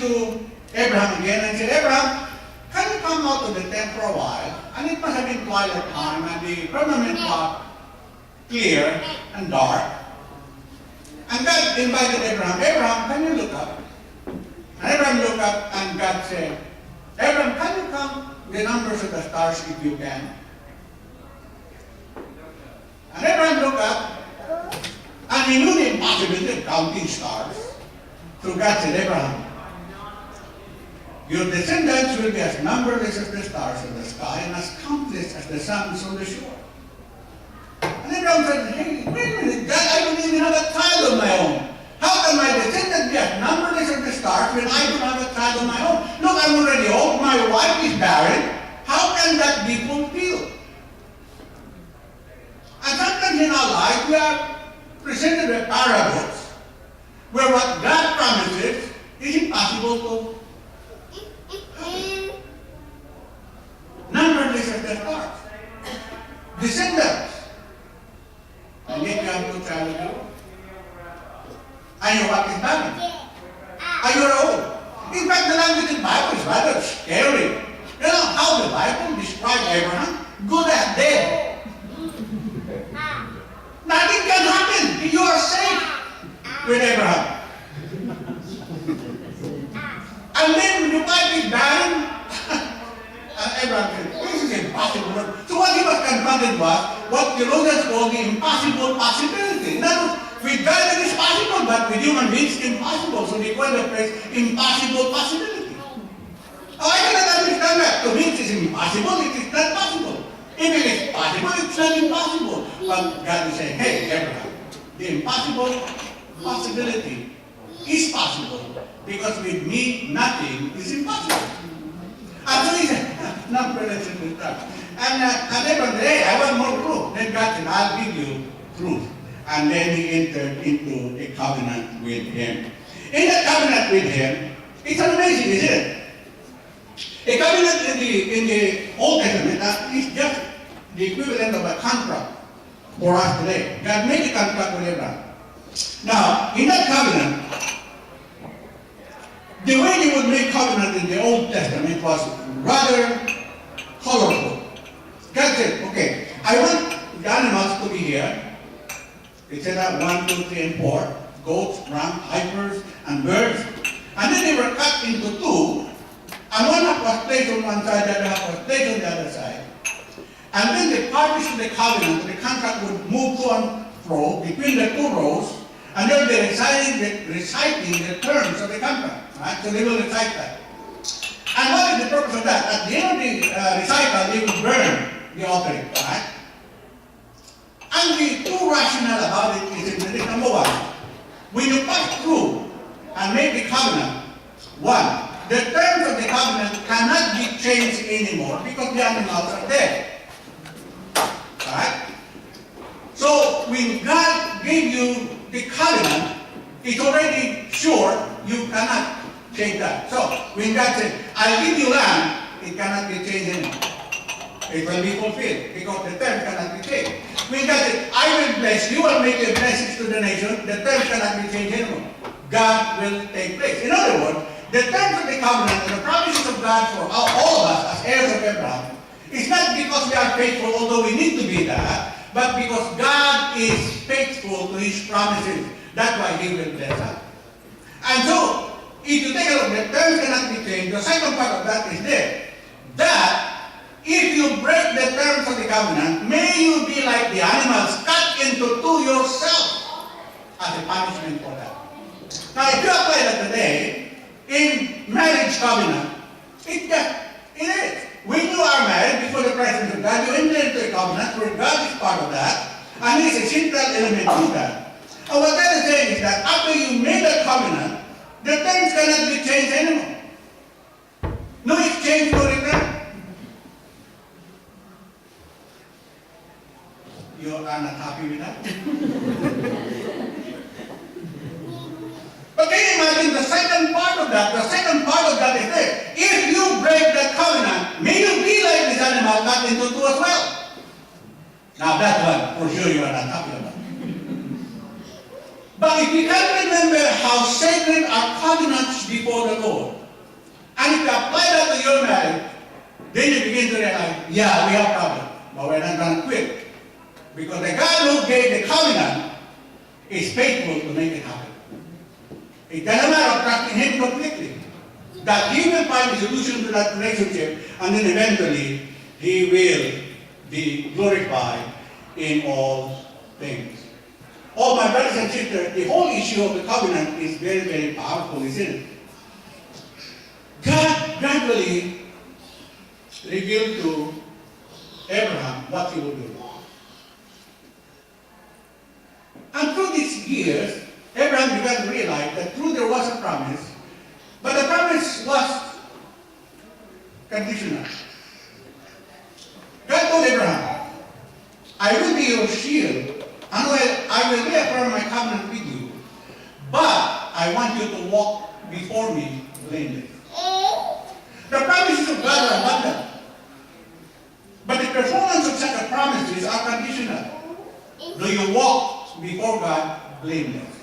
to Abraham again and said, Abraham, can you come out of the tent for a while? And it must have been twilight time, and the firmament was clear and dark. And God invited Abraham, Abraham, can you look up? And Abraham looked up, and God said, Abraham, can you count the numbers of the stars if you can? And Abraham looked up, and he knew the impossibility of counting stars. So God said, Abraham, your descendants will be as numberless as the stars in the sky and as countless as the sands on the shore. And Abraham said, hey, wait a minute, God, I don't even have a child of my own. How can my descendants be as numberless as the stars when I don't have a child of my own? Look, I'm already old, my wife is barren. How can that be fulfilled? And sometimes in our life, we are presented with parables where what God promises is impossible to numberless as the stars. Descendants. And yet you have no child of your own. And your wife is barren. And you are old. In fact, the language in the Bible is rather scary. You know how the Bible describes Abraham? Good as dead. Nothing can happen. You are safe with Abraham. And then when the wife is barren, Abraham said, this is impossible. So what he was confronted was what theologians call the impossible possibility. In other words, with God it is possible, but with human beings it's impossible. So they call the phrase impossible possibility. Oh, I cannot understand that. To me it is impossible, it is not possible. If it is possible, it's not impossible. But God is saying, hey, Abraham, the impossible possibility is possible because with me nothing is impossible. And so he said, not related to that. And Abraham said, hey, I want more proof. Then God said, I'll give you proof. And then he entered into a covenant with him. In that covenant with him, it's amazing, isn't it? A covenant in the Old Testament is just the equivalent of a contract for us today. God made a contract with Abraham. Now, in that covenant, the way they would make covenant in the Old Testament was rather colorful. God said, okay, I want the animals to be here. They said that 1, 2, 3, and 4, goats, rams, heifers, and birds. And then they were cut into two, and one half was placed on one side, the other half was placed on the other side. And then the parties to the covenant, the contract would move to and fro between the two rows, and they'll be reciting the terms of the contract. Right? So they will recite that. And what is the purpose of that? At the end of the recital, they will burn the offering. Right? And the true rationale about it is in number one. When you pass through and make the covenant, one, the terms of the covenant cannot be changed anymore because the animals are dead. Right? So when God gave you the covenant, it's already sure you cannot change that. So when God said, I'll give you land, it cannot be changed anymore. It will be fulfilled because the terms cannot be changed. When God said, I will bless you, will make a blessing to the nation, the terms cannot be changed anymore. God will take place. In other words, the terms of the covenant and the promises of God for all of us as heirs of Abraham is not because we are faithful, although we need to be that, but because God is faithful to His promises. That's why He will bless us. And so, if you take a look, the terms cannot be changed. The second part of that is this, that if you break the terms of the covenant, may you be like the animals cut into two yourself as a punishment for that. Now, if you apply that today, in marriage covenant, it is. When you are married before the presence of God, you enter into a covenant where God is part of that, and He is a central element to that. And what that is saying is that after you made that covenant, the terms cannot be changed anymore. No exchange, no return. You are not happy with that? But can you imagine the second part of that? The second part of that is this. If you break that covenant, may you be like this animal cut into two as well. Now that one, for sure you are not happy about. But if you can remember how sacred are covenants before the Lord, and if you apply that to your marriage, then you begin to realize, yeah, we have problems, but we're not going to quit. Because the God who gave the covenant is faithful to make it happen. It doesn't matter of trusting Him completely. That He will find a solution to that relationship, and then eventually He will be glorified in all things. Oh, my brothers and sisters, the whole issue of the covenant is very, very powerful, isn't it? God gradually revealed to Abraham what He would do. And through these years, Abraham began to realize that true there was a promise, but the promise was conditional. God told Abraham, I will be your shield, and I will reaffirm my covenant with you, but I want you to walk before me blameless. The promises of God are abundant, but the performance of such promises are conditional. Do you walk before God blameless?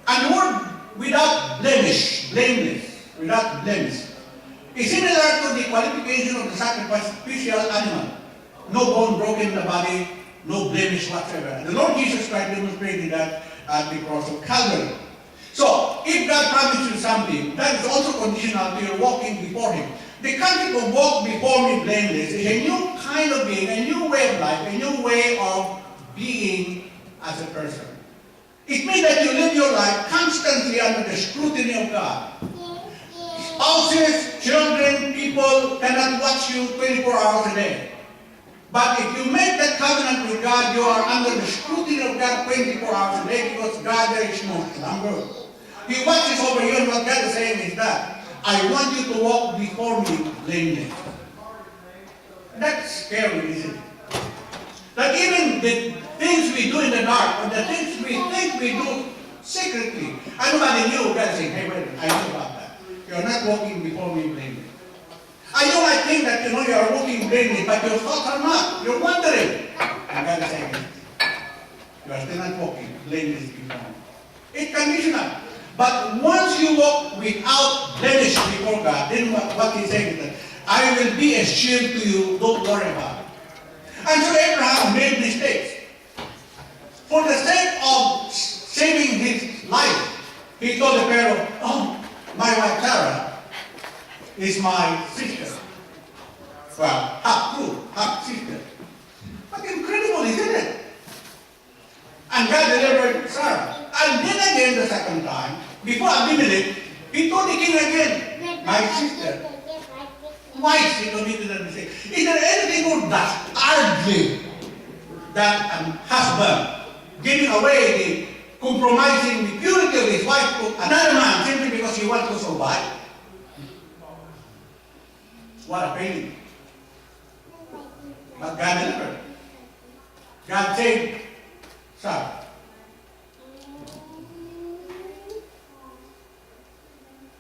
And the word without blemish, blameless, without blemish, is similar to the qualification of the sacrificial animal. No bone broken in the body, no blemish whatsoever. And the Lord Jesus Christ demonstrated that at the cross of Calvary. So, if God promised you something, that is also conditional to your walking before Him. The concept of walk before me blameless is a new kind of being, a new way of life, a new way of being as a person. It means that you live your life constantly under the scrutiny of God. Spouses, children, people cannot watch you 24 hours a day. But if you make that covenant with God, you are under the scrutiny of God 24 hours a day, because God there is no slumber. He watches over you, and what God is saying is that I want you to walk before me blameless. That's scary, isn't it? That even the things we do in the dark, or the things we think we do secretly, and nobody knew, God is saying, hey, wait, I know about that. You're not walking before me blameless. I know I think that you are walking blameless, but your thoughts are not. You're wandering. And God is saying, you are still not walking blameless before me. It's conditional. But once you walk without blemish before God, then what He's saying is that I will be a shield to you, don't worry about it. And so Abraham made mistakes. For the sake of saving his life, he told the Pharaoh, oh, my wife Sarah is my sister. Well, half true, half sister. But incredible, isn't it? And God delivered Sarah. And then again, the second time, before Abimelech, he told the king again, my sister. Twice he committed that mistake. Is there anything more dastardly than a husband giving away the compromising the purity of his wife to another man simply because he wants to survive? What a pain. But God delivered. God saved Sarah.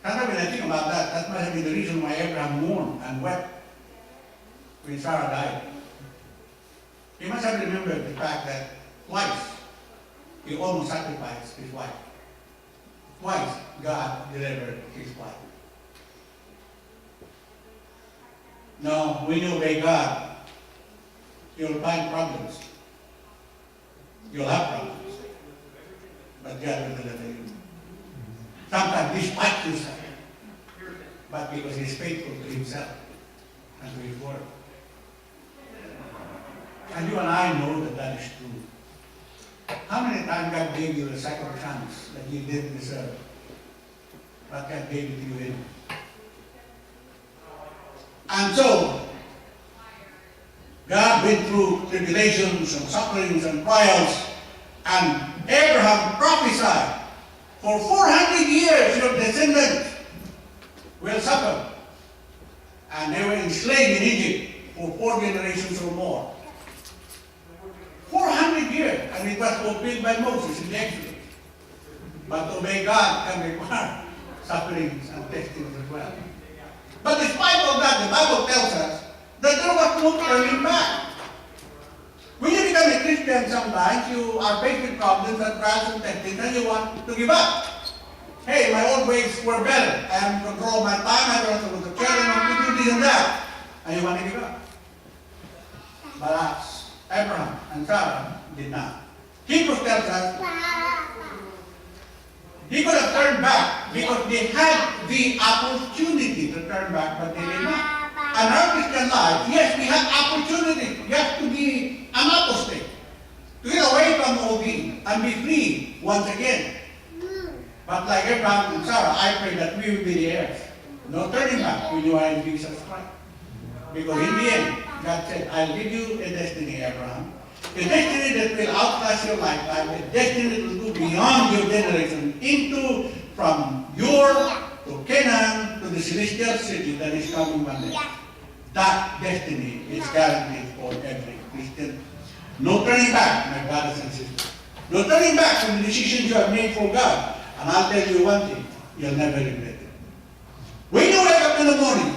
Sometimes when I think about that, that must have been the reason why Abraham mourned and wept when Sarah died. He must have remembered the fact that twice he almost sacrificed his wife. Twice God delivered his wife. Now, when you obey God, you'll find problems. You'll have problems. But God will deliver you. Sometimes despite yourself, but because He's faithful to Himself and to His word. And you and I know that that is true. How many times God gave you a second chance that you didn't deserve, but God gave it to you anyway? And so, God went through tribulations and sufferings and trials, and Abraham prophesied, for 400 years your descendants will suffer. And they were enslaved in Egypt for 4 generations or more. 400 years, and it was fulfilled by Moses in the Exodus. But to obey God can require sufferings and testings as well. But despite all that, the Bible tells us that there was no turning back. When you become become a Christian, sometimes you are faced with problems and trials and testings, and you want to give up. Hey, my old ways were better. I am in control of my time. I don't want to go to church. I want to do this and that. And you want to give up. But Abraham and Sarah did not. Hebrews tells us he could have turned back because they had the opportunity to turn back, but they did not. And our Christian life, yes, we have opportunity. You have to be an apostate. To get away from all these and be free once again. But like Abraham and Sarah, I pray that we will be the heirs. No turning back when you are in Jesus Christ. Because in the end, God said, I'll give you a destiny, Abraham. A destiny that will outlast your lifetime. A destiny that will go beyond your generation into, from Ur to Canaan to the celestial city that is coming one day. That destiny is guaranteed for every Christian. No turning back, my brothers and sisters. No turning back from the decisions you have made for God. And I'll tell you one thing, you'll never regret it. When you wake up in the morning,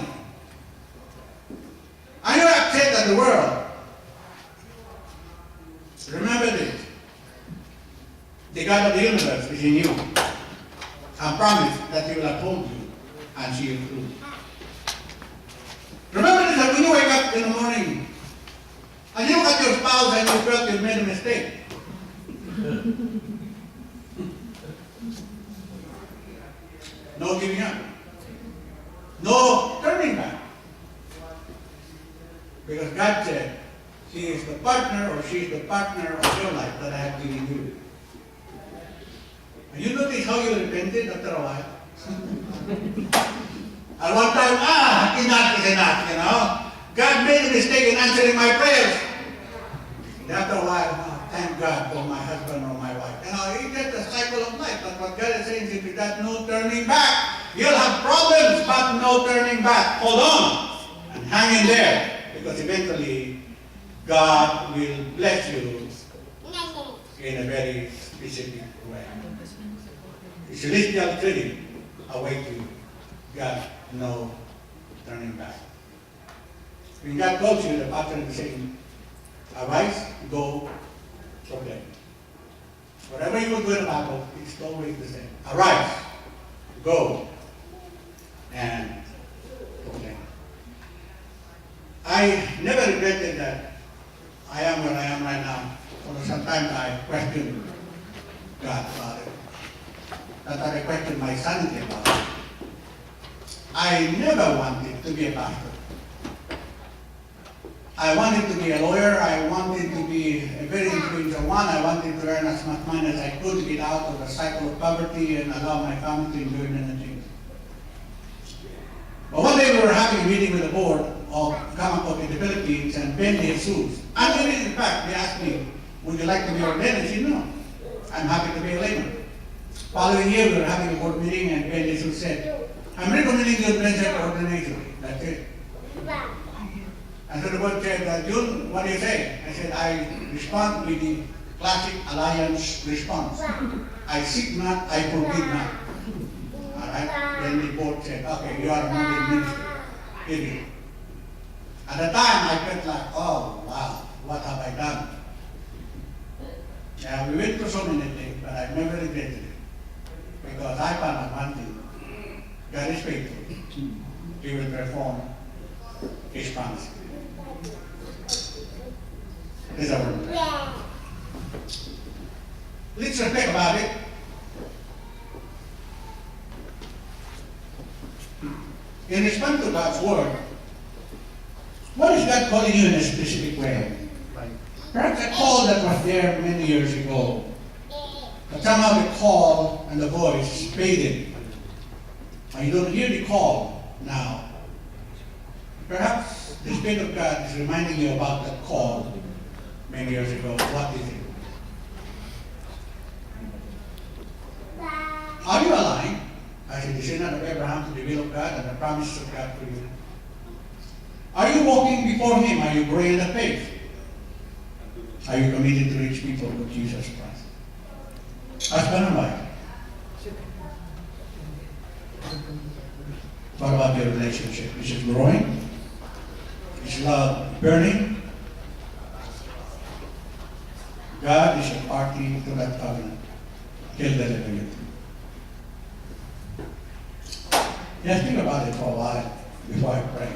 and you're upset at the world, remember this. The God of the universe is in you. I promise that He will uphold you and see you through. Remember this, that when you wake up in the morning, and you look at your spouse and you felt you made a mistake. No giving up. No turning back. Because God said, she is the partner or she is the partner of your life that I have given you. And you notice how you repented after a while? At one time, enough is enough, you know. God made a mistake in answering my prayers. And after a while, thank God for my husband or my wife. You know, it's just a cycle of life. But what God is saying is that no turning back. You'll have problems, but no turning back. Hold on and hang in there. Because eventually, God will bless you in a very specific way. The celestial city awaits you. God, no turning back. When God calls you, the pastor is saying, arise, go, proclaim. Whatever you will do in the Bible, it's always the same. Arise, go, and proclaim. I never regretted that I am where I am right now. Although sometimes I question God about it. That I question my sanity about it. I never wanted to be a pastor. I wanted to be a lawyer. I wanted to be a very influential one. I wanted to earn as much money as I could to get out of the cycle of poverty and allow my family to enjoy many things. But one day we were having a meeting with the board of Kamangkot in the Philippines, and Ben Jesus. And in fact, they asked me, would you like to be ordained? I said, no. I'm happy to be a layman. Following year, we were having a board meeting, and Ben Jesus said, I'm recommending Jun Vencer for ordination. That's it. And so the board said, Jun, what do you say? I said, I respond with the classic alliance response. I seek not, I forbid not. All right? Then the board said, okay, you are a moving minister. Period. At the time, I felt like, oh, wow, what have I done? Yeah, we went through so many things, but I never regretted it. Because I found out one thing. God is faithful. He will perform His promise. This is our word. Let's reflect about it. In response to God's word, what is God calling you in a specific way? Perhaps a call that was there many years ago, but somehow the call and the voice faded. And you don't hear the call now. Perhaps the Spirit of God is reminding you about that call many years ago. What is it? Are you aligned as a descendant of Abraham to the will of God and the promises of God for you? Are you walking before Him? Are you growing in the faith? Are you committed to reach people with Jesus Christ? Husband and wife. What about your relationship? Is it growing? Is love burning? God is a party to that covenant. Kill the living. Just think about it for a while before I pray.